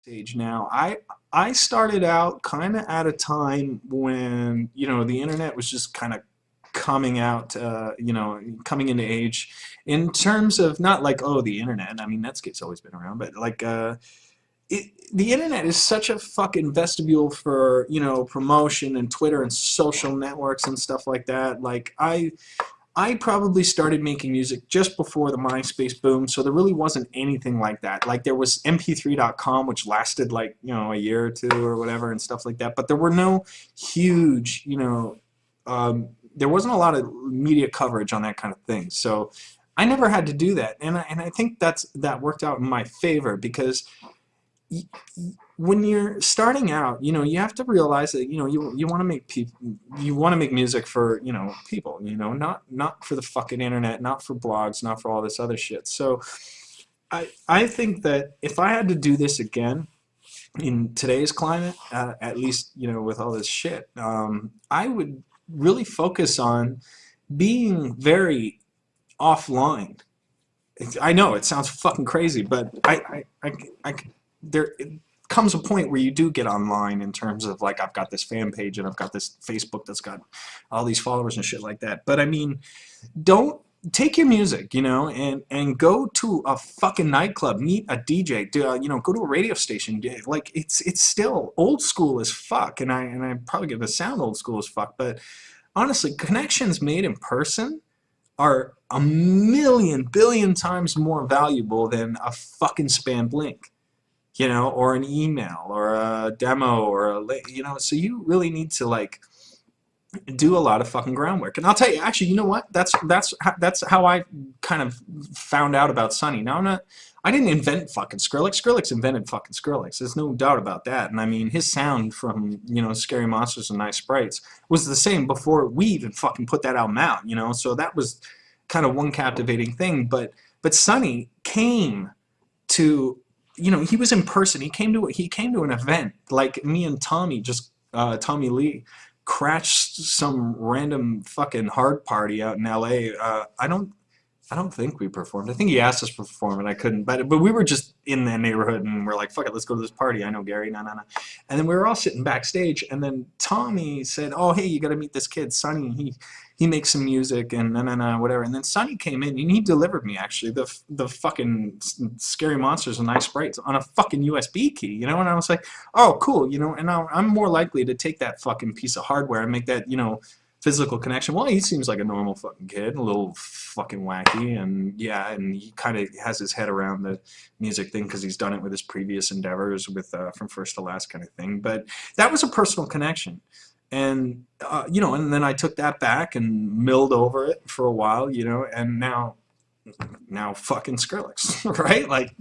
Stage now. I started out kind of at a time when the internet was just kind of coming out, coming into age, in terms of not like, oh, the internet. I mean, Netscape's always been around, but like the internet is such a fucking vestibule for promotion and Twitter and social networks and stuff like that. Like I probably started making music just before the MySpace boom, so there really wasn't anything like that. Like there was mp3.com, which lasted like, a year or two or whatever and stuff like that, but there were no huge, there wasn't a lot of media coverage on that kind of thing. So I never had to do that, and I think that worked out in my favor, because when you're starting out, you have to realize that you want to make music for people, not for the fucking internet, not for blogs, not for all this other shit. So I think that if I had to do this again in today's climate, at least with all this shit, I would really focus on being very offline. I know it sounds fucking crazy, but there comes a point where you do get online, in terms of like, I've got this fan page and I've got this Facebook that's got all these followers and shit like that. But I mean, don't take your music, and go to a fucking nightclub, meet a DJ, go to a radio station. Like it's still old school as fuck, and I probably get the sound old school as fuck, but honestly, connections made in person are a million billion times more valuable than a fucking spammed link, or an email, or a demo, or so you really need to like do a lot of fucking groundwork. And I'll tell you, actually, you know what? That's how I kind of found out about Sonny. Now I didn't invent fucking Skrillex. Skrillex invented fucking Skrillex. There's no doubt about that. And I mean, his sound from Scary Monsters and Nice Sprites was the same before we even fucking put that album out. So that was kind of one captivating thing. But Sonny came to he was in person. He came to an event. Like me and Tommy, Tommy Lee, crashed some random fucking hard party out in LA. I don't think we performed. I think he asked us to perform, and I couldn't. But we were just in the neighborhood, and we're like, fuck it, let's go to this party. I know Gary, no. And then we were all sitting backstage, and then Tommy said, oh, hey, you got to meet this kid, Sonny. He makes some music, and whatever. And then Sonny came in, and he delivered me, actually, the fucking Scary Monsters and Nice Sprites on a fucking USB key, And I was like, oh, cool, and I'm more likely to take that fucking piece of hardware and make that, physical connection. Well, he seems like a normal fucking kid, a little fucking wacky, and yeah, and he kind of has his head around the music thing because he's done it with his previous endeavors with From First to Last kind of thing. But that was a personal connection, and and then I took that back and milled over it for a while, and now fucking Skrillex, right? Like